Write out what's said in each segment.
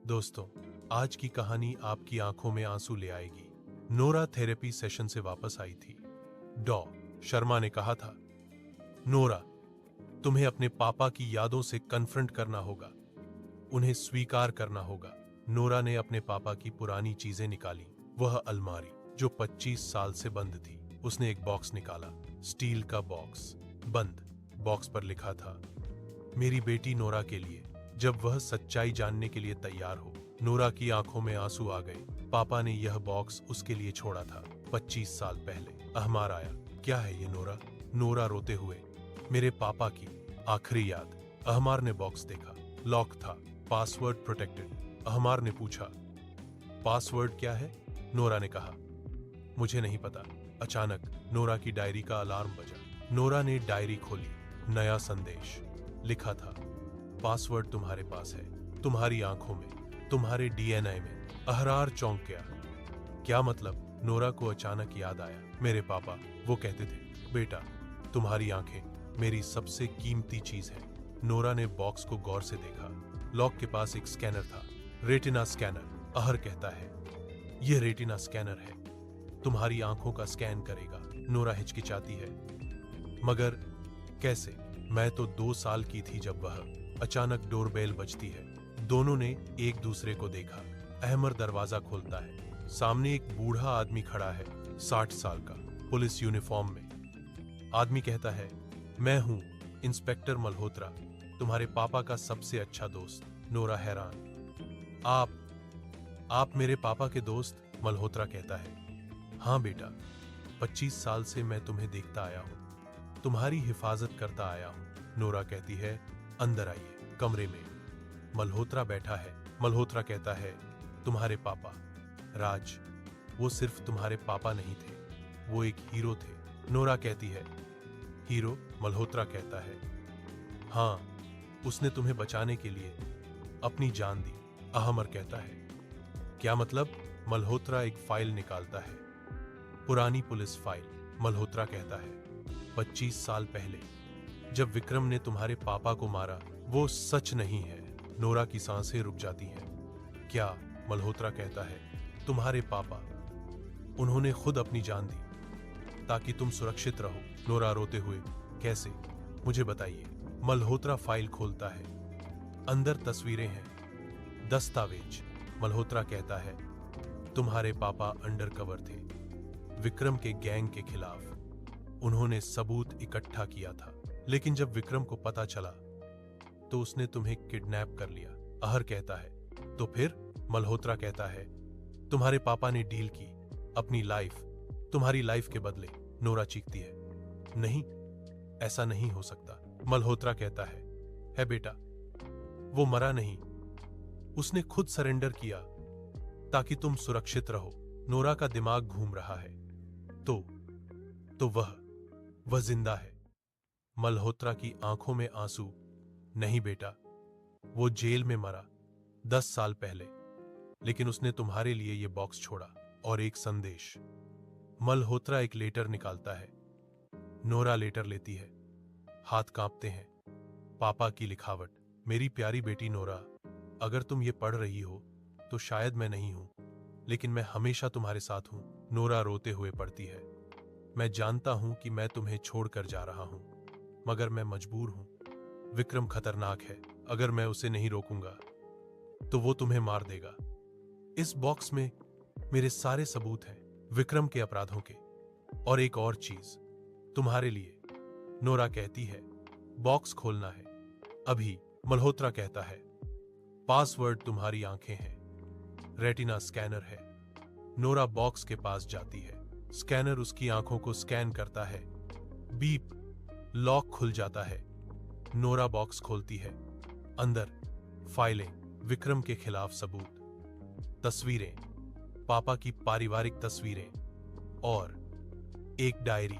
दोस्तों, आज की कहानी आपकी आंखों में आंसू ले आएगी। नोरा थेरेपी सेशन से वापस आई थी। डॉ. शर्मा ने कहा था, नोरा, तुम्हें अपने पापा की यादों से कन्फ्रंट करना होगा, उन्हें स्वीकार करना होगा। नोरा ने अपने पापा की पुरानी चीजें निकाली। वह अलमारी जो 25 साल से बंद थी। उसने एक बॉक्स निकाला, स्टील का बॉक्स, बंद। बॉक्स पर लिखा था, मेरी बेटी नोरा के लिए, जब वह सच्चाई जानने के लिए तैयार हो। नोरा की आंखों में आंसू आ गए। पापा ने यह बॉक्स उसके लिए छोड़ा था 25 साल पहले। अहमार आया। क्या है ये नोरा? नोरा रोते हुए, मेरे पापा की आखिरी याद। अहमार ने बॉक्स देखा। लॉक था, पासवर्ड प्रोटेक्टेड। अहमार ने पूछा, पासवर्ड क्या है? नोरा ने कहा, मुझे नहीं पता। अचानक नोरा की डायरी का अलार्म बजा। नोरा ने डायरी खोली। नया संदेश लिखा था, पासवर्ड तुम्हारे पास है, तुम्हारी आंखों में, तुम्हारे डीएनए में। अहरार चौंक गया। क्या मतलब? नोरा को अचानक याद आया, मेरे पापा, वो कहते थे, बेटा, तुम्हारी आंखें मेरी सबसे कीमती चीज है। नोरा ने बॉक्स को गौर से देखा। लॉक के पास एक स्कैनर था, रेटिना स्कैनर। अहर कहता है, यह रेटिना स्कैनर है, तुम्हारी आंखों का स्कैन करेगा। नोरा हिचकिचाती है, मगर कैसे? मैं तो 2 साल की थी जब वह। अचानक डोरबेल बजती है। दोनों ने एक दूसरे को देखा। अहमर दरवाजा खोलता है। सामने एक बूढ़ा आदमी खड़ा है, 60 साल का, पुलिस यूनिफॉर्म में। आदमी कहता है, मैं हूं इंस्पेक्टर मल्होत्रा, तुम्हारे पापा का सबसे अच्छा दोस्त। नोरा हैरान, आप मेरे पापा के दोस्त? मल्होत्रा कहता है, हां बेटा, 25 साल से मैं तुम्हें देखता आया हूं, तुम्हारी हिफाजत करता आया हूं। नोरा कहती है, अंदर आइए। कमरे में मल्होत्रा बैठा है। मल्होत्रा कहता है, तुम्हारे पापा राज, वो सिर्फ तुम्हारे पापा नहीं थे, वो एक हीरो थे। नोरा कहती है, हीरो? मल्होत्रा कहता है, हां, उसने तुम्हें बचाने के लिए अपनी जान दी। अहमर कहता है, क्या मतलब? मल्होत्रा एक फाइल निकालता है, पुरानी पुलिस फाइल। मल्होत्रा कहता है, 25 साल पहले जब विक्रम ने तुम्हारे पापा को मारा, वो सच नहीं है। नोरा की सांसें रुक जाती हैं। क्या? मल्होत्रा कहता है, तुम्हारे पापा, उन्होंने खुद अपनी जान दी ताकि तुम सुरक्षित रहो। नोरा रोते हुए, कैसे? मुझे बताइए। मल्होत्रा फाइल खोलता है। अंदर तस्वीरें हैं, दस्तावेज। मल्होत्रा कहता है, तुम्हारे पापा अंडर कवर थे, विक्रम के गैंग के खिलाफ। उन्होंने सबूत इकट्ठा किया था, लेकिन जब विक्रम को पता चला तो उसने तुम्हें किडनैप कर लिया। अहर कहता है, तो फिर? मल्होत्रा कहता है, तुम्हारे पापा ने डील की, अपनी लाइफ तुम्हारी लाइफ के बदले। नोरा चीखती है, नहीं, ऐसा नहीं हो सकता। मल्होत्रा कहता है बेटा, वो मरा नहीं, उसने खुद सरेंडर किया ताकि तुम सुरक्षित रहो। नोरा का दिमाग घूम रहा है। तो वह जिंदा है। मल्होत्रा की आंखों में आंसू, नहीं बेटा, वो जेल में मरा 10 साल पहले, लेकिन उसने तुम्हारे लिए ये बॉक्स छोड़ा और एक संदेश। मल्होत्रा एक लेटर निकालता है। नोरा लेटर लेती है, हाथ कांपते हैं। पापा की लिखावट, मेरी प्यारी बेटी नोरा, अगर तुम ये पढ़ रही हो तो शायद मैं नहीं हूं, लेकिन मैं हमेशा तुम्हारे साथ हूं। नोरा रोते हुए पढ़ती है, मैं जानता हूं कि मैं तुम्हें छोड़कर जा रहा हूं, मगर मैं मजबूर हूं। विक्रम खतरनाक है, अगर मैं उसे नहीं रोकूंगा तो वो तुम्हें मार देगा। इस बॉक्स में मेरे सारे सबूत हैं, विक्रम के अपराधों के, और एक और चीज तुम्हारे लिए। नोरा कहती है, बॉक्स खोलना है अभी। मल्होत्रा कहता है, पासवर्ड तुम्हारी आंखें हैं, रेटिना स्कैनर है। नोरा बॉक्स के पास जाती है। स्कैनर उसकी आंखों को स्कैन करता है। बीप, लॉक खुल जाता है। नोरा बॉक्स खोलती है। अंदर फाइलें, विक्रम के खिलाफ सबूत, तस्वीरें, पापा की पारिवारिक तस्वीरें, और एक डायरी,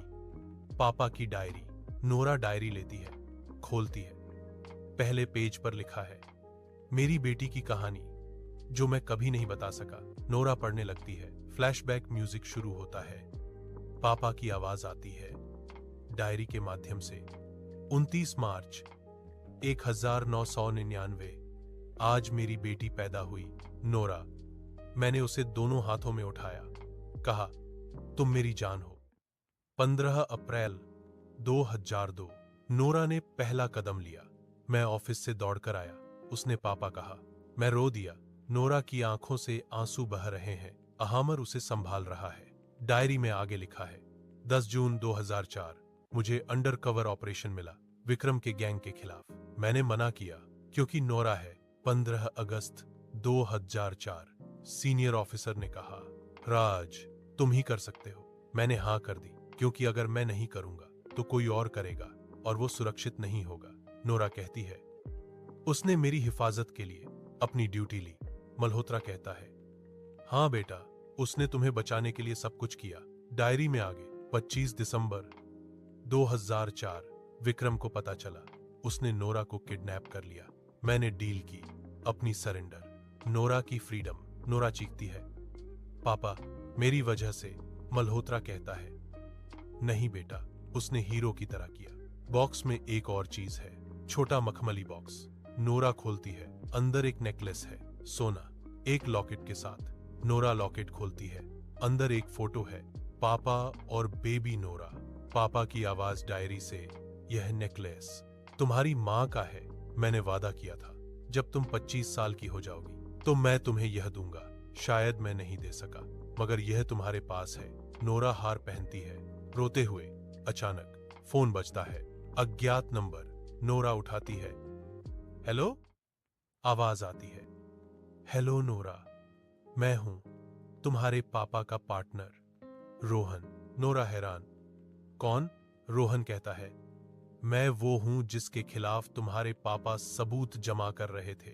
पापा की डायरी। नोरा डायरी लेती है, खोलती है। पहले पेज पर लिखा है, मेरी बेटी की कहानी जो मैं कभी नहीं बता सका। नोरा पढ़ने लगती है। फ्लैशबैक म्यूजिक शुरू होता है। पापा की आवाज आती है डायरी के माध्यम से, 29 मार्च 1999, आज मेरी बेटी पैदा हुई। नोरा, मैंने उसे दोनों हाथों में उठाया, कहा, तुम मेरी जान हो। 15 अप्रैल 2002। नोरा ने पहला कदम लिया। मैं ऑफिस से दौड़कर आया। उसने पापा कहा। मैं रो दिया। नोरा की आंखों से आंसू बह रहे हैं। अहामर उसे संभाल रहा है। डायरी में आगे लिखा है, 10 जून 2004 मुझे अंडर कवर ऑपरेशन मिला विक्रम के गैंग के खिलाफ। मैंने मना किया क्योंकि नोरा है। 15 अगस्त 2004 सीनियर ऑफिसर ने कहा, राज, तुम ही कर सकते हो। मैंने हाँ कर दी क्योंकि अगर मैं नहीं करूंगा तो कोई और करेगा और वो सुरक्षित नहीं होगा। नोरा कहती है, उसने मेरी हिफाजत के लिए अपनी ड्यूटी ली। मल्होत्रा कहता है, हाँ बेटा, उसने तुम्हें बचाने के लिए सब कुछ किया। डायरी में आगे 25 दिसंबर 2004 विक्रम को पता चला उसने नोरा को किडनैप कर लिया। मैंने डील की, अपनी सरेंडर, नोरा की फ्रीडम। नोरा चीखती है, पापा, मेरी वजह से। मल्होत्रा कहता है, नहीं बेटा, उसने हीरो की तरह किया। बॉक्स में एक और चीज है, छोटा मखमली बॉक्स। नोरा खोलती है। अंदर एक नेकलेस है, सोना, एक लॉकेट के साथ। नोरा लॉकेट खोलती है। अंदर एक फोटो है, पापा और बेबी नोरा। पापा की आवाज डायरी से, यह नेकलेस तुम्हारी मां का है। मैंने वादा किया था जब तुम 25 साल की हो जाओगी तो मैं तुम्हें यह दूंगा। शायद मैं नहीं दे सका, मगर यह तुम्हारे पास है। नोरा हार पहनती है, रोते हुए। अचानक फोन बजता है, अज्ञात नंबर। नोरा उठाती है। हेलो? आवाज आती है, हेलो नोरा, मैं हूं, तुम्हारे पापा का पार्टनर रोहन। नोरा हैरान, कौन? रोहन कहता है, मैं वो हूं जिसके खिलाफ तुम्हारे पापा सबूत जमा कर रहे थे,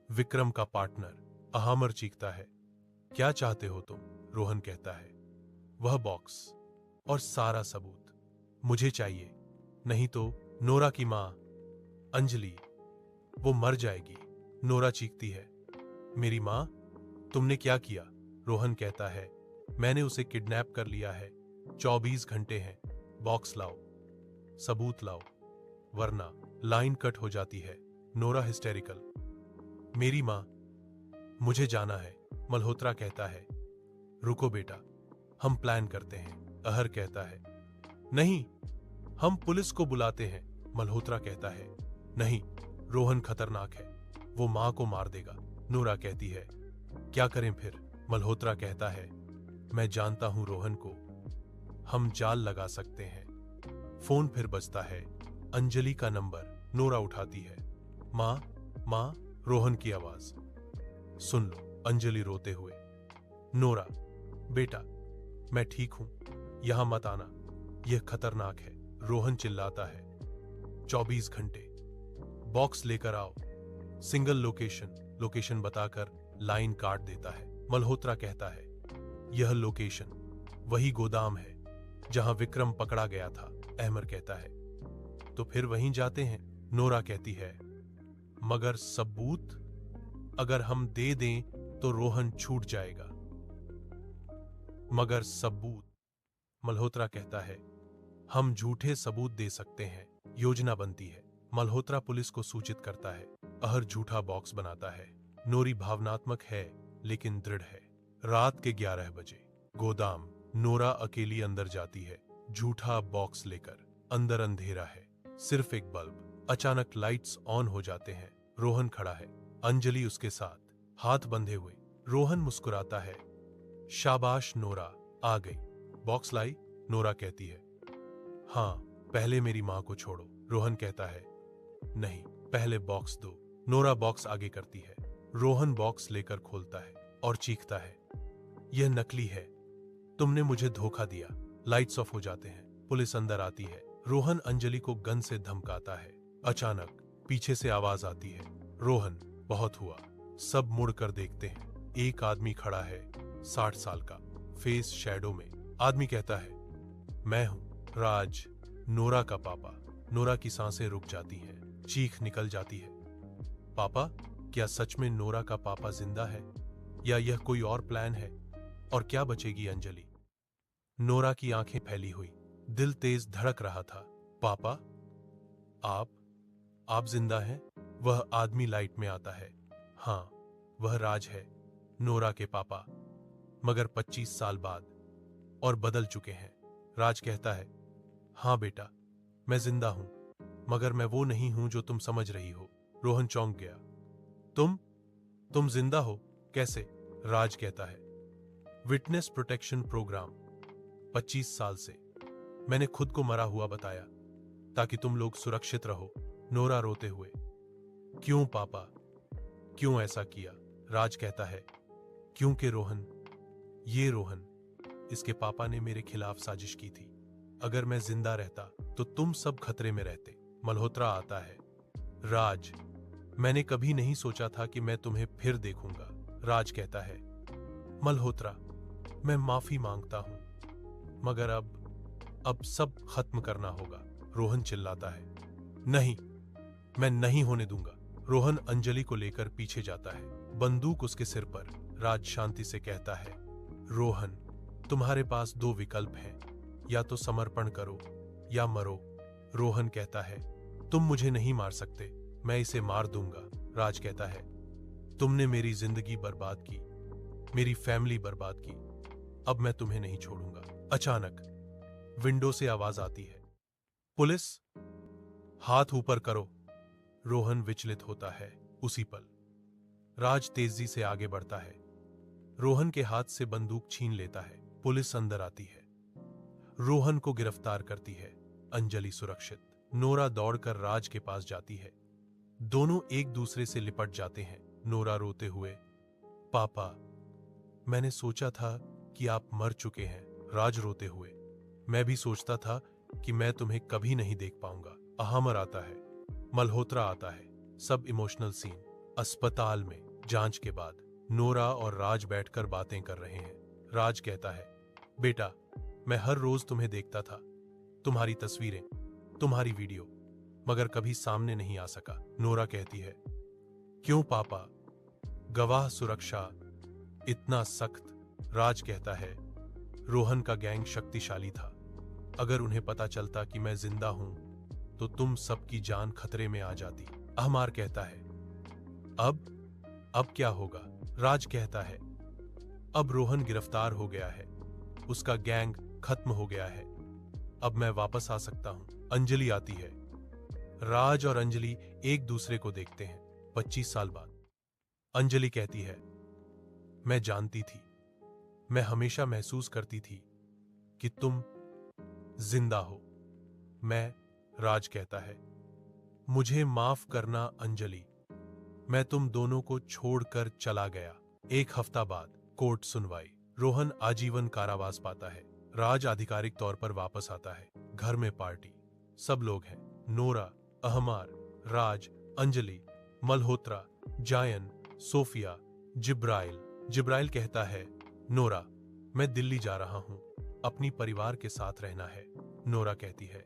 विक्रम का पार्टनर। अहामर चीखता है, क्या चाहते हो तुम? रोहन कहता है, वह बॉक्स और सारा सबूत मुझे चाहिए, नहीं तो नोरा की मां अंजलि, वो मर जाएगी। नोरा चीखती है, मेरी मां? तुमने क्या किया? रोहन कहता है, मैंने उसे किडनैप कर लिया है। 24 घंटे हैं, बॉक्स लाओ, सबूत लाओ, वरना। लाइन कट हो जाती है। नोरा हिस्टेरिकल, मेरी मां, मुझे जाना है। मल्होत्रा कहता है, रुको बेटा, हम प्लान करते हैं। अहर कहता है, नहीं, हम पुलिस को बुलाते हैं। मल्होत्रा कहता है, नहीं, रोहन खतरनाक है, वो मां को मार देगा। नोरा कहती है, क्या करें फिर? मल्होत्रा कहता है, मैं जानता हूं रोहन को, हम जाल लगा सकते हैं। फोन फिर बजता है, अंजलि का नंबर। नोरा उठाती है, मां, मां। रोहन की आवाज, सुन लो। अंजलि रोते हुए, नोरा बेटा, मैं ठीक हूं, यहां मत आना, यह खतरनाक है। रोहन चिल्लाता है, 24 घंटे, बॉक्स लेकर आओ, सिंगल लोकेशन बताकर लाइन काट देता है। मल्होत्रा कहता है, यह लोकेशन वही गोदाम है जहां विक्रम पकड़ा गया था। अहमर कहता है, तो फिर वहीं जाते हैं। नोरा कहती है, मगर सबूत अगर हम दे दें तो रोहन छूट जाएगा। मगर सबूत? मल्होत्रा कहता है, हम झूठे सबूत दे सकते हैं। योजना बनती है। मल्होत्रा पुलिस को सूचित करता है। अहर झूठा बॉक्स बनाता है। नोरी भावनात्मक है लेकिन दृढ़ है। रात के 11 बजे गोदाम। नोरा अकेली अंदर जाती है, झूठा बॉक्स लेकर। अंदर अंधेरा है, सिर्फ एक बल्ब। अचानक लाइट्स ऑन हो जाते हैं। रोहन खड़ा है, अंजलि उसके साथ, हाथ बंधे हुए। रोहन मुस्कुराता है, शाबाश नोरा, आ गई। बॉक्स लाई? नोरा कहती है, हाँ, पहले मेरी मां को छोड़ो। रोहन कहता है, नहीं, पहले बॉक्स दो। नोरा बॉक्स आगे करती है। रोहन बॉक्स लेकर खोलता है और चीखता है, यह नकली है, तुमने मुझे धोखा दिया। लाइट्स ऑफ हो जाते हैं। पुलिस अंदर आती है। रोहन अंजलि को गन से धमकाता है। अचानक पीछे से आवाज आती है, रोहन, बहुत हुआ। सब मुड़कर देखते हैं। एक आदमी खड़ा है, 60 साल का, फेस शैडो में। आदमी कहता है, मैं हूं, राज, नोरा का पापा। नोरा की सांसें रुक जाती हैं, चीख निकल जाती है। पापा? क्या सच में नोरा का पापा जिंदा है या यह कोई और प्लान है? और क्या बचेगी अंजलि? नोरा की आंखें फैली हुई, दिल तेज धड़क रहा था। पापा, आप जिंदा हैं? वह आदमी लाइट में आता है, हाँ, वह राज है, नोरा के पापा, मगर 25 साल बाद, और बदल चुके हैं। राज कहता है, हाँ बेटा, मैं जिंदा हूं, मगर मैं वो नहीं हूं जो तुम समझ रही हो। रोहन चौंक गया। तुम जिंदा हो? कैसे? राज कहता है, विटनेस प्रोटेक्शन प्रोग्राम। 25 साल से मैंने खुद को मरा हुआ बताया ताकि तुम लोग सुरक्षित रहो। नोरा रोते हुए, क्यों पापा, क्यों ऐसा किया? राज कहता है, क्योंकि रोहन, ये रोहन, इसके पापा ने मेरे खिलाफ साजिश की थी। अगर मैं जिंदा रहता तो तुम सब खतरे में रहते। मल्होत्रा आता है। राज, मैंने कभी नहीं सोचा था कि मैं तुम्हें फिर देखूंगा। राज कहता है, मल्होत्रा, मैं माफी मांगता हूं, मगर अब सब खत्म करना होगा। रोहन चिल्लाता है, नहीं, मैं नहीं होने दूंगा। रोहन अंजलि को लेकर पीछे जाता है, बंदूक उसके सिर पर। राज शांति से कहता है, रोहन, तुम्हारे पास 2 विकल्प हैं, या तो समर्पण करो या मरो। रोहन कहता है, तुम मुझे नहीं मार सकते, मैं इसे मार दूंगा। राज कहता है, तुमने मेरी जिंदगी बर्बाद की, मेरी फैमिली बर्बाद की, अब मैं तुम्हें नहीं छोड़ूंगा। अचानक विंडो से आवाज आती है, पुलिस, हाथ ऊपर करो। रोहन विचलित होता है। उसी पल राज तेजी से आगे बढ़ता है, रोहन के हाथ से बंदूक छीन लेता है। पुलिस अंदर आती है, रोहन को गिरफ्तार करती है। अंजलि सुरक्षित। नोरा दौड़कर राज के पास जाती है, दोनों एक दूसरे से लिपट जाते हैं। नोरा रोते हुए, पापा, मैंने सोचा था कि आप मर चुके हैं। राज रोते हुए, मैं भी सोचता था कि मैं तुम्हें कभी नहीं देख पाऊंगा। अहमर आता है, मल्होत्रा आता है, सब इमोशनल सीन। अस्पताल में जांच के बाद नोरा और राज बैठकर बातें कर रहे हैं। राज कहता है, बेटा, मैं हर रोज तुम्हें देखता था, तुम्हारी तस्वीरें, तुम्हारी वीडियो, मगर कभी सामने नहीं आ सका। नोरा कहती है, क्यों पापा, गवाह सुरक्षा इतना सख्त? राज कहता है, रोहन का गैंग शक्तिशाली था, अगर उन्हें पता चलता कि मैं जिंदा हूं तो तुम सबकी जान खतरे में आ जाती। अहमार कहता है, अब क्या होगा? राज कहता है, अब रोहन गिरफ्तार हो गया है, उसका गैंग खत्म हो गया है, अब मैं वापस आ सकता हूं। अंजलि आती है। राज और अंजलि एक दूसरे को देखते हैं। 25 साल बाद अंजलि कहती है, मैं जानती थी, मैं हमेशा महसूस करती थी कि तुम जिंदा हो। राज कहता है, मुझे माफ करना अंजलि, मैं तुम दोनों को छोड़कर चला गया। 1 हफ्ता बाद कोर्ट सुनवाई। रोहन आजीवन कारावास पाता है। राज आधिकारिक तौर पर वापस आता है। घर में पार्टी, सब लोग हैं, नोरा, अहमार, राज, अंजलि, मल्होत्रा, जायन, सोफिया, जिब्राइल कहता है, नोरा, मैं दिल्ली जा रहा हूं, अपनी परिवार के साथ रहना है। नोरा कहती है,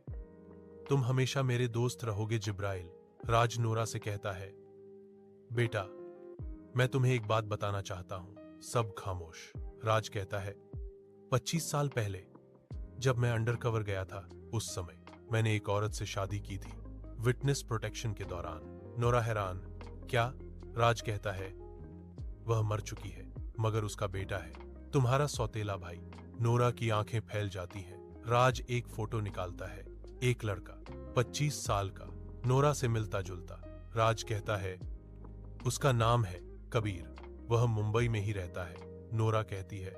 तुम हमेशा मेरे दोस्त रहोगे जिब्राइल। राज नोरा से कहता है, बेटा, मैं तुम्हें एक बात बताना चाहता हूं। सब खामोश। राज कहता है, 25 साल पहले जब मैं अंडरकवर गया था, उस समय मैंने एक औरत से शादी की थी, विटनेस प्रोटेक्शन के दौरान। नोरा हैरान, क्या? राज कहता है, वह मर चुकी है, मगर उसका बेटा है, तुम्हारा सौतेला भाई। नोरा की आंखें फैल जाती हैं। राज एक फोटो निकालता है, एक लड़का 25 साल का, नोरा से मिलता जुलता। राज कहता है, उसका नाम है कबीर, वह मुंबई में ही रहता है। नोरा कहती है,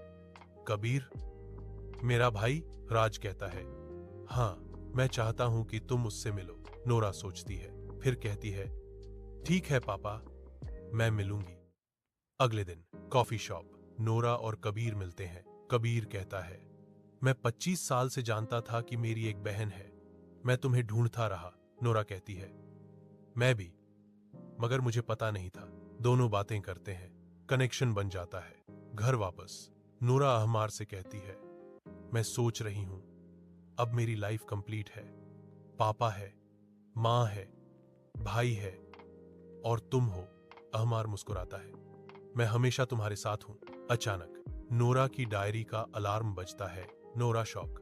कबीर, मेरा भाई? राज कहता है, हाँ, मैं चाहता हूं कि तुम उससे मिलो। नोरा सोचती है, फिर कहती है, ठीक है पापा, मैं मिलूंगी। अगले दिन कॉफी शॉप, नोरा और कबीर मिलते हैं। कबीर कहता है, मैं 25 साल से जानता था कि मेरी एक बहन है, मैं तुम्हें ढूंढता रहा। नोरा कहती है, मैं भी, मगर मुझे पता नहीं था। दोनों बातें करते हैं, कनेक्शन बन जाता है। घर वापस नोरा अहमार से कहती है, मैं सोच रही हूं, अब मेरी लाइफ कंप्लीट है, पापा है, मां है, भाई है, और तुम हो। अहमार मुस्कुराता है, मैं हमेशा तुम्हारे साथ हूं। अचानक नोरा की डायरी का अलार्म बजता है। नोरा शॉक,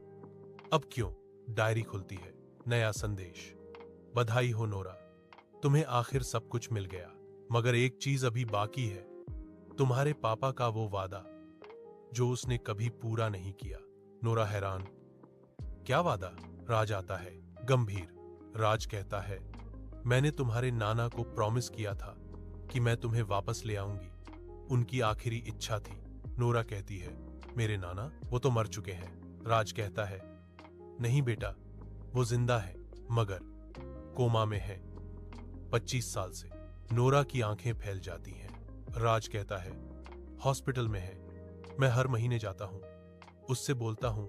अब क्यों? डायरी खुलती है, नया संदेश, बधाई हो नोरा, तुम्हें आखिर सब कुछ मिल गया, मगर एक चीज अभी बाकी है, तुम्हारे पापा का वो वादा जो उसने कभी पूरा नहीं किया। नोरा हैरान, क्या वादा? राज आता है गंभीर। राज कहता है, मैंने तुम्हारे नाना को प्रॉमिस किया था कि मैं तुम्हें वापस ले आऊंगी। उनकी आखिरी इच्छा थी। नोरा कहती है, मेरे नाना? वो तो मर चुके हैं। राज कहता है, नहीं बेटा, वो जिंदा है मगर कोमा में है 25 साल से। नोरा की आंखें फैल जाती हैं। राज कहता है, हॉस्पिटल में है, मैं हर महीने जाता हूं, उससे बोलता हूं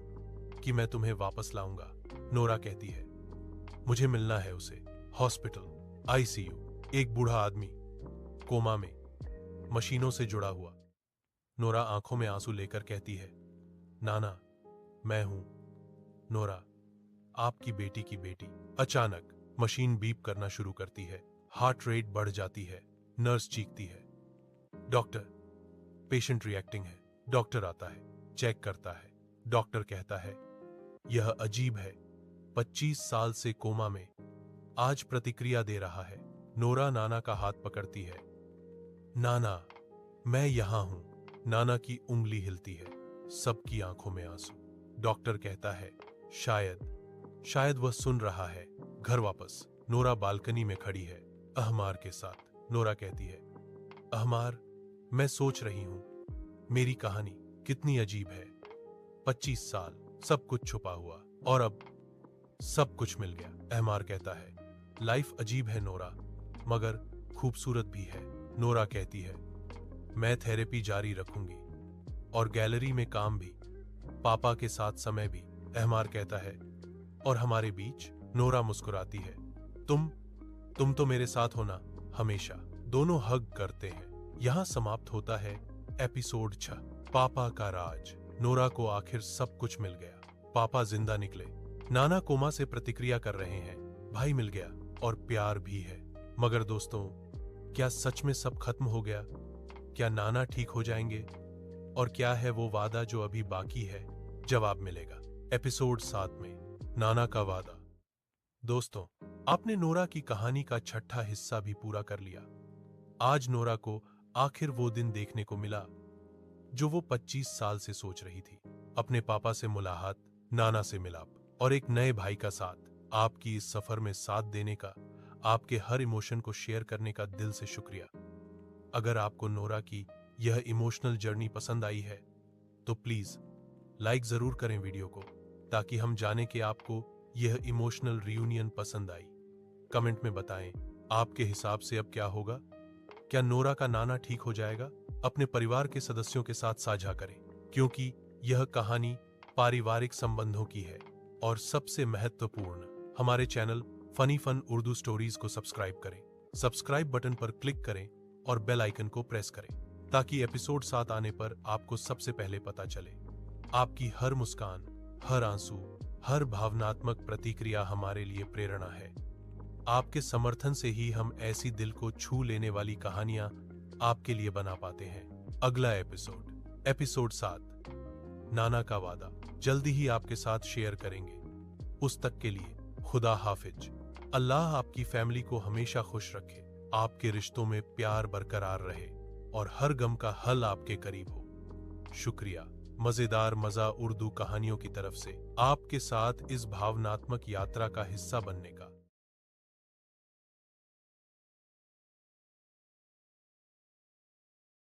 कि मैं तुम्हें वापस लाऊंगा। नोरा कहती है, मुझे मिलना है उसे। हॉस्पिटल, आईसीयू, एक बूढ़ा आदमी कोमा में, मशीनों से जुड़ा हुआ। नोरा आंखों में आंसू लेकर कहती है, नाना, मैं हूं नोरा, आपकी बेटी की बेटी। अचानक मशीन बीप करना शुरू करती है, हार्ट रेट बढ़ जाती है। नर्स चीखती है, डॉक्टर, पेशेंट रिएक्टिंग है। डॉक्टर आता है, चेक करता है। डॉक्टर कहता है, यह अजीब है, 25 साल से कोमा में, आज प्रतिक्रिया दे रहा है। नोरा नाना का हाथ पकड़ती है, नाना, मैं यहां हूं। नाना की उंगली हिलती है, सबकी आंखों में आंसू। डॉक्टर कहता है, शायद वह सुन रहा है। घर वापस, नोरा बालकनी में खड़ी है अहमार के साथ। नोरा कहती है, अहमार, मैं सोच रही हूं, मेरी कहानी कितनी अजीब है। 25 साल, सब कुछ छुपा हुआ, और अब सब कुछ मिल गया। अहमार कहता है, लाइफ अजीब है नोरा, मगर खूबसूरत भी है। नोरा कहती है, मैं थेरेपी जारी रखूंगी और गैलरी में काम भी, पापा के साथ समय भी। अहमार कहता है, और हमारे बीच? नोरा मुस्कुराती है, तुम तो मेरे साथ होना हमेशा। दोनों हग करते हैं। यहां समाप्त होता है एपिसोड 6, पापा का राज। नोरा को आखिर सब कुछ मिल गया। पापा जिंदा निकले, नाना कोमा से प्रतिक्रिया कर रहे हैं, भाई मिल गया और प्यार भी है। मगर दोस्तों, क्या सच में सब खत्म हो गया? क्या नाना ठीक हो जाएंगे? और क्या है वो वादा जो अभी बाकी है? जवाब मिलेगा एपिसोड 7 में, नाना का वादा। दोस्तों, आपने नोरा की कहानी का 6ठा हिस्सा भी पूरा कर लिया। आज नोरा को आखिर वो दिन देखने को मिला जो वो 25 साल से सोच रही थी। अपने पापा से मुलाकात, नाना से मिलाप, और एक नए भाई का साथ। आपकी इस सफर में साथ देने का, आपके हर इमोशन को शेयर करने का दिल से शुक्रिया। अगर आपको नोरा की यह इमोशनल जर्नी पसंद आई है तो प्लीज लाइक जरूर करें वीडियो को, ताकि हम जाने कि आपको यह इमोशनल रियूनियन पसंद आई। कमेंट में बताएं, आपके हिसाब से अब क्या होगा? क्या नोरा का नाना ठीक हो जाएगा? अपने परिवार के सदस्यों के साथ साझा करें, क्योंकि यह कहानी पारिवारिक संबंधों की है। और सबसे महत्वपूर्ण, हमारे channel funny fun Urdu stories को सब्सक्राइब करें। सब्सक्राइब बटन पर क्लिक करें और बेल आइकन को प्रेस करें, ताकि एपिसोड 7 आने पर आपको सबसे पहले पता चले। आपकी हर मुस्कान, हर आंसू, हर भावनात्मक प्रतिक्रिया हमारे लिए प्रेरणा है। आपके समर्थन से ही हम ऐसी दिल को छू लेने वाली कहानियां आपके लिए बना पाते हैं। अगला एपिसोड 7, नाना का वादा, जल्दी ही आपके साथ शेयर करेंगे। उस तक के लिए खुदा हाफिज। अल्लाह आपकी फैमिली को हमेशा खुश रखे, आपके रिश्तों में प्यार बरकरार रहे और हर गम का हल आपके करीब हो। शुक्रिया मजेदार मजा उर्दू कहानियों की तरफ से आपके साथ इस भावनात्मक यात्रा का हिस्सा बनने का।